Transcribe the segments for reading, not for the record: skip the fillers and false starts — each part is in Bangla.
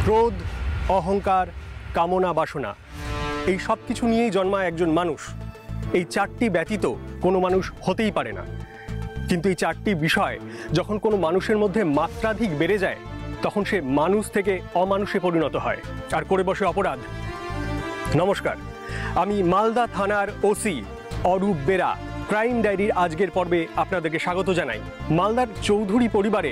ক্রোধ, অহংকার, কামনা, বাসনা এই সব কিছু নিয়েই জন্মায় একজন মানুষ। এই চারটি ব্যতীত কোনো মানুষ হতেই পারে না। কিন্তু এই চারটি বিষয় যখন কোনো মানুষের মধ্যে মাত্রাধিক বেড়ে যায় তখন সে মানুষ থেকে অমানুষে পরিণত হয় আর করে বসে অপরাধ। নমস্কার, আমি মালদা থানার ওসি অরূপ বেরা ক্রাইম ডায়েরির আজকের পর্বে আপনাদেরকে স্বাগত জানাই। মালদার চৌধুরী পরিবারে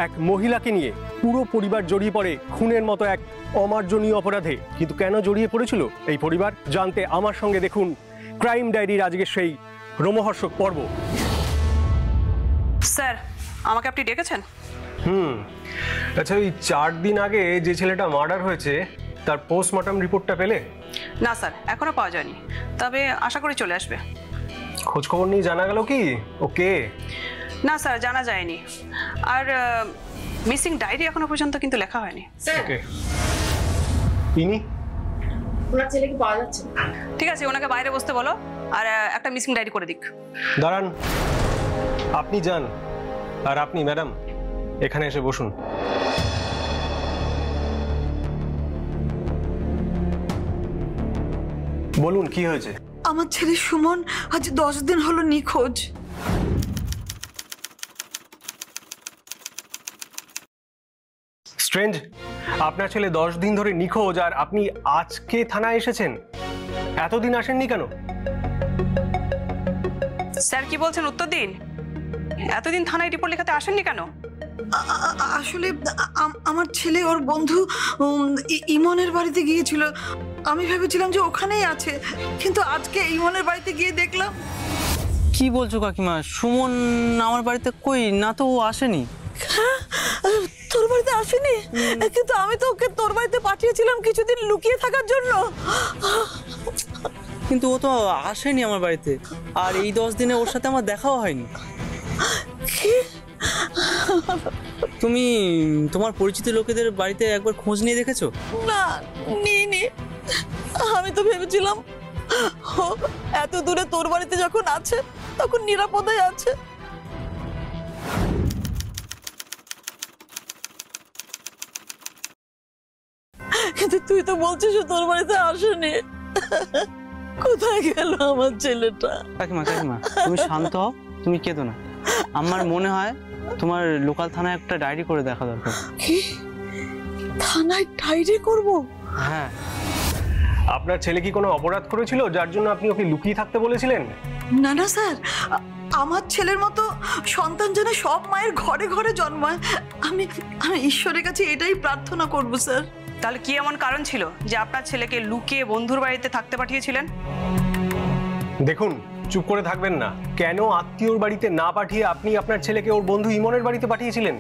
এক মহিলাকে নিয়ে পুরো পরিবার জড়িয়ে পড়ে খুনের মতো এক অমার্জনীয় অপরাধে। কিন্তু কেন জড়িয়ে পড়েছিল এই পরিবার জানতে আমার সঙ্গে দেখুন ক্রাইম ডায়েরির আজকের সেই রোমহর্ষক পর্ব। স্যার, আমাকে আপনি ডেকেছেন? আচ্ছা, ওই 4 দিন আগে যে ছেলেটা মার্ডার হয়েছে তার পোস্টমর্টম রিপোর্টটা পেলে? না স্যার, এখনো পাওয়া যায়নি, তবে আশা করি চলে আসবে। খোঁজ খবর নিয়ে জানা গেল কি ওকে? না স্যার, জানা যায়নি। আর মিসিং ডায়েরি এখনো পর্যন্ত কিন্তু লেখা হয়নি। ওকে, ইনি ওনার ছেলেকে পাওয়া যাচ্ছে না। ঠিক আছে, ওনাকে বাইরে বসতে বলো আর একটা মিসিং ডায়েরি করে দিক। দাঁড়ান, আপনি যান আর আপনি ম্যাডাম এখানে এসে বসুন। বলুন কি হয়েছে? আমার ছেলে সুমন আজ 10 দিন হলো নিখোঁজ। স্ট্রেঞ্জ, আপনার ছেলে 10 দিন ধরে নিখোঁজ আর আপনি আজকে থানায় এসেছেন। এতদিন আসেননি কেন? স্যার কি বলছেন উত্তর দিন। এতদিন থানায় রিপোর্ট লেখাতে আসেননি কেন? আসলে আমার ছেলে ওর বন্ধু ইমনের বাড়িতে গিয়েছিল। আমি ভেবেছিলাম যে ওখানেই আছে, কিন্তু আজকে ইমনের বাড়িতে গিয়ে দেখলাম। কি বলছো কাকিমা? সুমন আমার বাড়িতে কই না তো, ও আসেনি। হ্যাঁ, তোর বাড়িতে আসেনি? কিন্তু আমি তো ওকে তোর বাড়িতে পাঠিয়েছিলাম কিছুদিন লুকিয়ে থাকার জন্য। কিন্তু ও তো আসেনি আমার বাড়িতে, আর এই 10 দিনে ওর সাথে আমার দেখাও হয়নি। তুমি তোমার পরিচিত লোকেদের বাড়িতে একবার খোঁজ নিয়ে দেখেছো? না, নিইনি। আমি তো ভেবেছিলাম ও এত দূরে তোর বাড়িতে যখন আছে তখন নিরাপদে আছে। কিন্তু তুই তো বলছিস তোর বাড়িতে আসেনি। কোথায় গেল আমার ছেলেটা? কাকিমা কাকিমা তুমি শান্ত হও, তুমি কেঁদো না। আমার মনে হয় তোমার লোকাল থানায় একটা ডায়েরি করে দেখা দরকার। কি? থানায় ডায়েরি করব? হ্যাঁ। আপনার ছেলে কি কোনো অপরাধ করেছিল যার জন্য আপনি ওকে লুকিয়ে থাকতে বলেছিলেন? না না স্যার, আমার ছেলের মতো সন্তান যেন সব মায়ের ঘরে ঘরে জন্মায়, আমি ঈশ্বরের কাছে এটাই প্রার্থনা করব স্যার। তাহলে কি এমন কারণ ছিল যে আপনার ছেলেকে লুকিয়ে বন্ধুর বাড়িতে থাকতে পাঠিয়েছিলেন? দেখুন, চুপ করে থাকবেন না। কেন আত্মীয়র বাড়িতে না পাঠিয়ে আপনি আপনার ছেলেকে ওর বন্ধু ইমনের বাড়িতে পাঠিয়েছিলেন?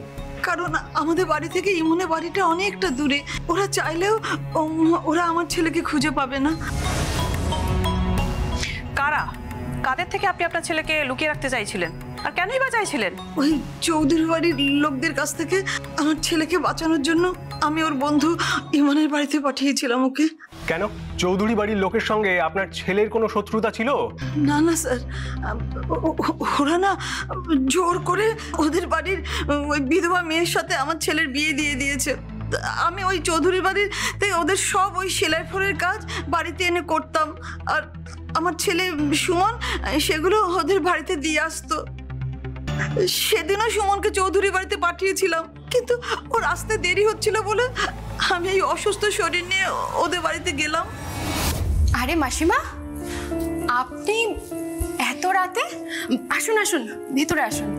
কারণ আমাদের বাড়ি থেকে ইমনের বাড়িটা অনেকটা দূরে। ওরা চাইলেও ওরা আমার ছেলেকে খুঁজে পাবে না। কারা, কাদের থেকে আপনি আপনার ছেলেকে লুকিয়ে রাখতে চাইছিলেন আর কেনই বা চাইছিলেন? ওই চৌধুরী বাড়ির লোকদের কাছ থেকে আমার ছেলেকে বাঁচানোর জন্য আমি ওর বন্ধু ইমনের বাড়িতে পাঠিয়েছিলাম ওকে। কেন? চৌধুরী বাড়ির লোকের সঙ্গে আপনার ছেলের কোনো শত্রুতা ছিল? না না স্যার, ওরা না জোর করে ওদের বাড়ির ওই বিধবা মেয়ের সাথে আমার ছেলের বিয়ে দিয়ে দিয়েছে। আমি ওই চৌধুরী বাড়িতে ওদের সব ওই সেলাই ফোরের কাজ বাড়িতে এনে করতাম, আর আমার ছেলে সুমন সেগুলো ওদের বাড়িতে দিয়ে আসতো। সেদিনও সুমনকে চৌধুরী বাড়িতে পাঠিয়েছিলাম, কিন্তু ওর আসতে দেরি হচ্ছিল বলে আমি এই অসুস্থ শরীর নিয়ে ওদের বাড়িতে গেলাম। আরে মাসিমা, আপনি এত রাতে? আসুন আসুন, ভিতরে আসুন।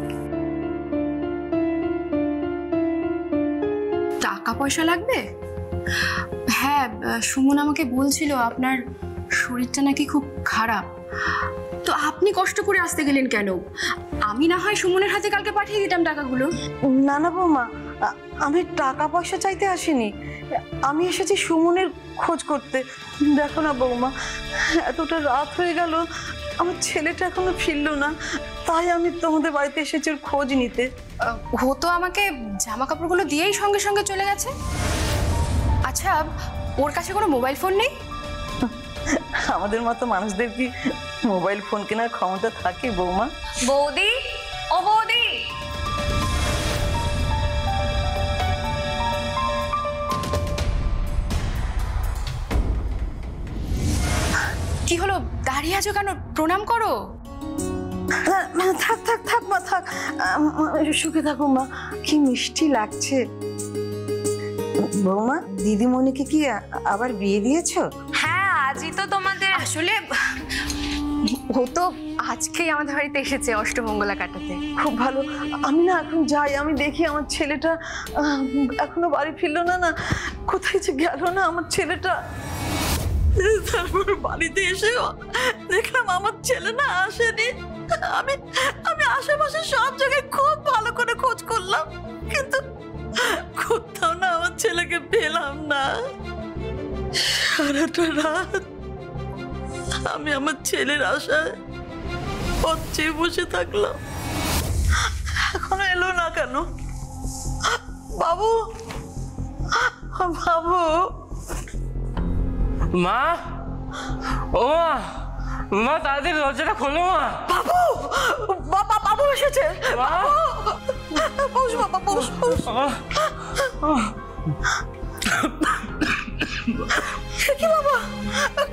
টাকা পয়সা লাগবে? হ্যাঁ, সুমন আমাকে বলছিল আপনার শরীরটা নাকি খুব খারাপ, তো আপনি কষ্ট করে আসতে গেলেন কেন? আমি না হয় সুমনের হাতে কালকে পাঠিয়ে দিতাম টাকাগুলো। না না বৌমা, আমি টাকা পয়সা চাইতে আসিনি। আমি এসেছি সুমনের খোঁজ করতে। দেখো না বৌমা, এতটা রাত হয়ে গেল, আমার ছেলেটা এখনো ফিরলো না, তাই আমি তোমাদের বাড়িতে এসেছি ওর খোঁজ নিতে। ও তো আমাকে জামা কাপড়গুলো দিয়েই সঙ্গে সঙ্গে চলে গেছে। আচ্ছা, ওর কাছে কোনো মোবাইল ফোন নেই? আমাদের মতো মানুষদের কি মোবাইল ফোন কেনার ক্ষমতা থাকে বৌমা? বৌদি, ও বৌদি, কি হলো, দাঁড়িয়ে আছো কেন? প্রণাম করো। থাক থাক থাক মা, থাক। সুখে থাকো মা। কি মিষ্টি লাগছে। বৌমা, দিদিমণিকে কি আবার বিয়ে দিয়েছো? হ্যাঁ, আজই তো তোমাদের, আসলে ও তো আজকেই আমাদের বাড়িতে এসেছে অষ্টমঙ্গলা কাটাতে। খুব ভালো। আমি না এখন যাই, আমি দেখি আমার ছেলেটা এখনো বাড়ি ফিরলো না। না, কোথায় যে গেল না আমার ছেলেটা। তারপর বাড়িতে এসেও দেখলাম আমার ছেলে না আসেনি। আমি আমি আশেপাশে সব জায়গায় খুব ভালো করে খোঁজ করলাম, কিন্তু কোথাও না আমার ছেলেকে পেলাম না। সারাটা রাত আমি আমার ছেলের আশায় পথে বসে থাকলাম, এখনো এলো না কেন? বাবু, বাবু। মা, ও মা, মা তাড়াতাড়ি দরজাটা খোলো মা। বাবু, বাবা, বাবু এসেছে। মা, বস বাবা, বস বস। কি বাবা,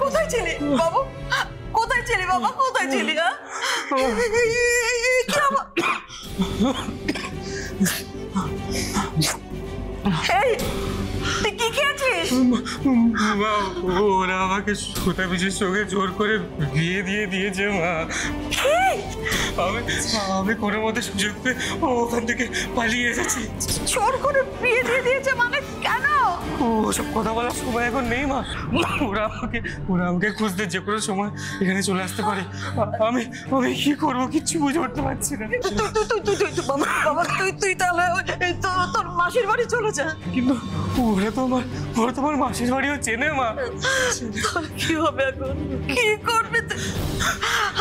কোথায় ছিলি বাবু? কোথায় ছিলি বাবা? কোথায় ছিলি? কি বাবা? এই, তুই কি খেয়েছিস? মা, ওরা আমাকে সুতা পিসের সঙ্গে জোর করে বিয়ে দিয়ে দিয়েছে মা। আমি কোনো মতে সুযোগ পেয়ে ওখান থেকে পালিয়ে এসেছি। জোর করে বিয়ে দিয়ে দিয়েছে মানে কেন? ওসব কথা বলার সময় এখন নেই মা। ওরা আমাকে খুঁজতে যে কোনো সময় এখানে চলে আসতে পারে। আমি আমি কি করবো কিচ্ছু বুঝে উঠতে পারছি না। তুই তাহলে তোর মাসির বাড়ি চলে যা। কিন্তু ওরা তো আমার মাসির বাড়িও চেনে মা। কি হবে এখন? কি করবি তুই?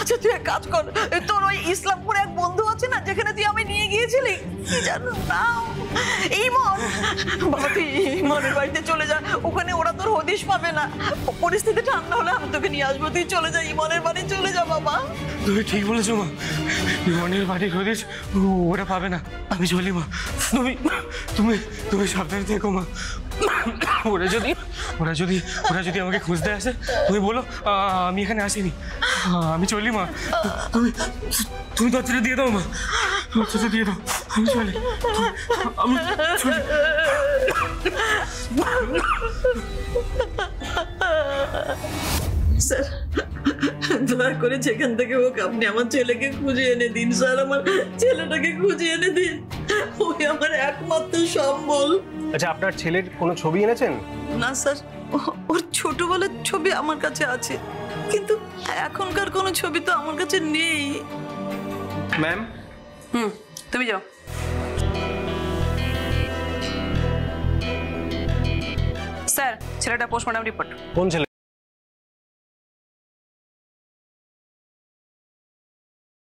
আচ্ছা, তুই এক কাজ কর, তোর ওই ইসলামপুরে এক বন্ধু আছে না, যেখানে তুই আমি নিয়ে গিয়েছিলি, কি জানো নাম, ইমন। বাবা, তুই ইমনের বাড়িতে চলে যা। ওখানে ওরা তোর হদিশ পাবে না। পরিস্থিতি ঠান্ডা হলে আমি তোকে নিয়ে আসবো। তুই চলে যা, ইমনের বাড়ি চলে যা বাবা। তুমি ঠিক বলেছো মা, ইমনের বাড়ির হদিশ ওরা পাবে না। আমি চলি মা। তুমি তুমি সাবধানে থেকো মা। ওরা যদি আমাকে খুঁজতে আসে তুমি বলো আমি এখানে আসিনি। আমি চলি মা। তুমি দরজাটা দিয়ে দাও মা, দরজাটা দিয়ে দাও। আমি চলি। স্যার, দয়া করে যেখান থেকে হোক আপনি আমার ছেলেকে খুঁজে এনে দিন স্যার। আমার ছেলেটাকে খুঁজে এনে দিন, ওই আমার একমাত্র সম্বল। আচ্ছা, আপনার ছেলের কোনো ছবি এনেছেন? না স্যার, ওর ছোটবেলার ছবি আমার কাছে আছে, কিন্তু এখনকার কোনো ছবি তো আমার কাছে নেই। ম্যাম, তুমি যাও। স্যার, ছেলেটা পোস্টমর্টম রিপোর্ট। কোন ছেলে?